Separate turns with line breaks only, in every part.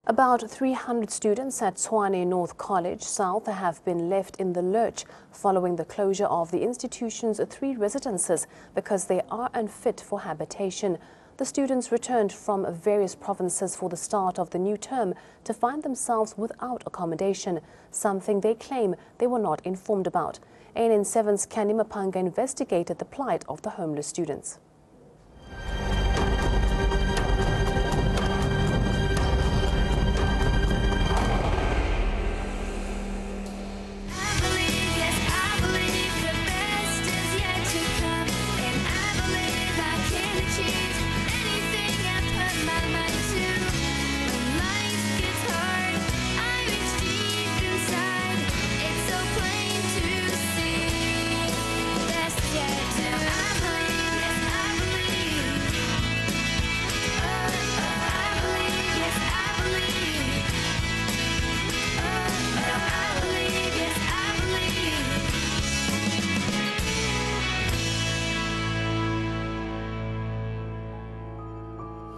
About 300 students at Tshwane North College South have been left in the lurch following the closure of the institution's 3 residences because they are unfit for habitation. The students returned from various provinces for the start of the new term to find themselves without accommodation, something they claim they were not informed about. ANN7's Candy Mapanga investigated the plight of the homeless students.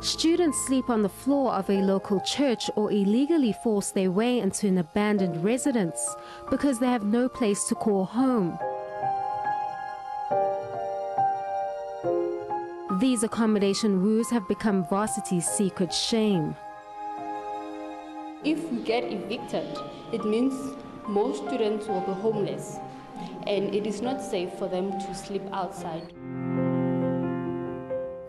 Students sleep on the floor of a local church or illegally force their way into an abandoned residence because they have no place to call home. These accommodation woos have become varsity's secret shame.
If we get evicted, it means most students will be homeless, and it is not safe for them to sleep outside.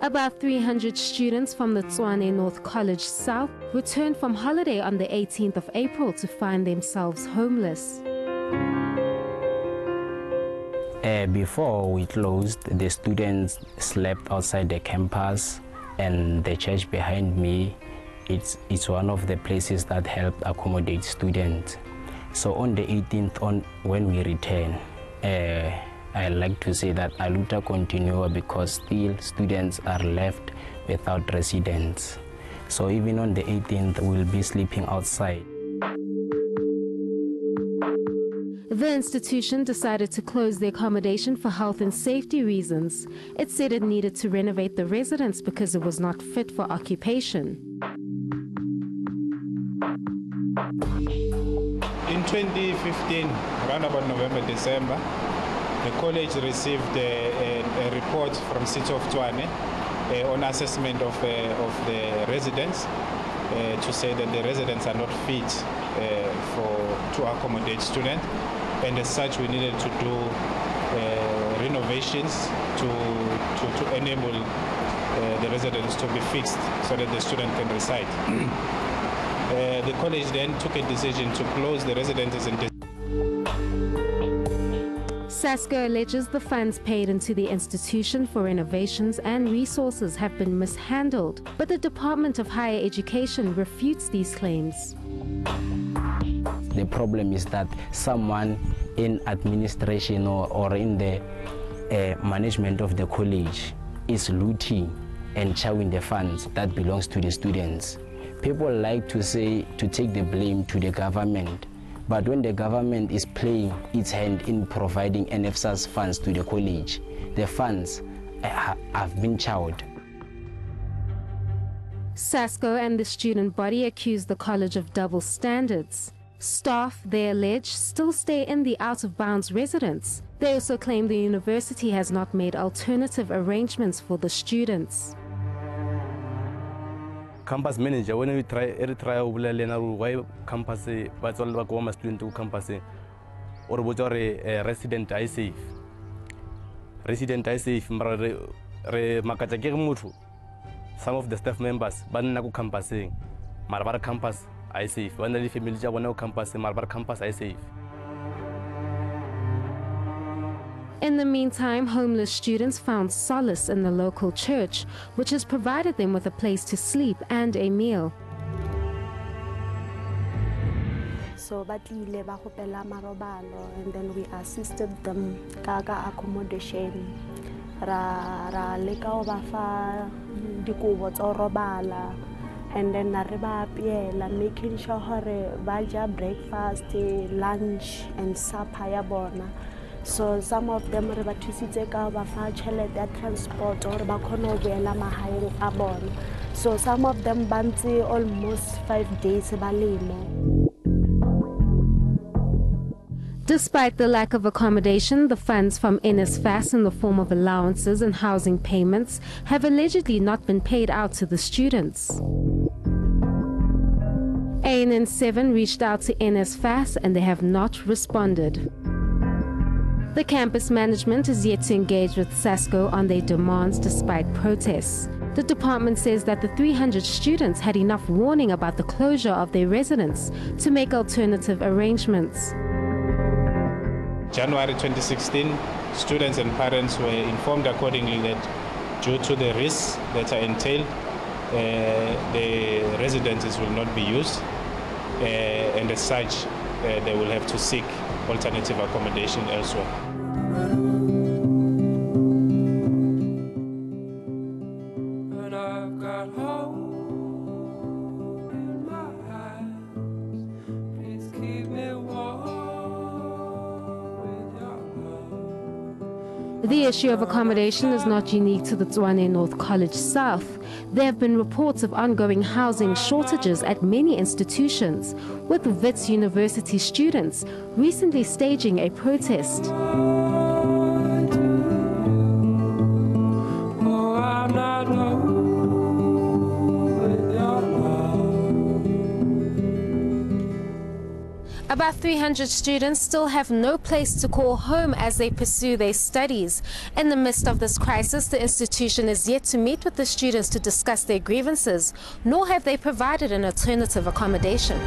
About 300 students from the Tshwane North College South returned from holiday on the 18th of April to find themselves homeless.
Before we closed, the students slept outside the campus, and the church behind me, it's one of the places that helped accommodate students. So on the 18th, when we return, I like to say that a luta continua because still students are left without residence. So even on the 18th, we'll be sleeping outside.
The institution decided to close the accommodation for health and safety reasons. It said it needed to renovate the residence because it was not fit for occupation.
In 2015, around about November, December, the college received a report from City of Tshwane on assessment of the residents to say that the residents are not fit to accommodate students, and as such we needed to do renovations to enable the residents to be fixed so that the student can reside. The college then took a decision to close the residences in
SASCO alleges the funds paid into the institution for renovations and resources have been mishandled, but the Department of Higher Education refutes these claims.
The problem is that someone in administration or in the management of the college is looting and chowing the funds that belongs to the students. People like to take the blame to the government. But when the government is playing its hand in providing NFSA's funds to the college, the funds have been chowed.
SASCO and the student body accuse the college of double standards. Staff, they allege, still stay in the out-of-bounds residence. They also claim the university has not made alternative arrangements for the students.
Campus manager, when we try why campus but all the student to campus or what are resident I safe. Resident I safe some of the staff members but naku campus Marbar campus I safe. When the family one campus Marbar campus I safe.
In the meantime, homeless students found solace in the local church, which has provided them with a place to sleep and a meal.
So batlile ba gopela marobalo, and then we assisted them kaga accommodation. Ra leka o ba fa dikobo tsa robala, and then na re ba apiela, making sure hore ba ja breakfast, lunch and supper ya bona. So some of them re ba thusitse ka ba fa tšhelete ya transport or ba khona go boela mahaeng a bona. So some of them bantsi almost 5 days balimo.
Despite the lack of accommodation, the funds from NSFAS in the form of allowances and housing payments have allegedly not been paid out to the students. ANN7 reached out to NSFAS and they have not responded. The campus management is yet to engage with SASCO on their demands despite protests. The department says that the 300 students had enough warning about the closure of their residence to make alternative arrangements.
January 2016, students and parents were informed accordingly that due to the risks that are entailed, the residences will not be used, and as such, they will have to seek alternative accommodation elsewhere.
The issue of accommodation is not unique to the Tshwane North College South. There have been reports of ongoing housing shortages at many institutions, with Wits University students recently staging a protest. About 300 students still have no place to call home as they pursue their studies. In the midst of this crisis, the institution is yet to meet with the students to discuss their grievances, nor have they provided an alternative accommodation.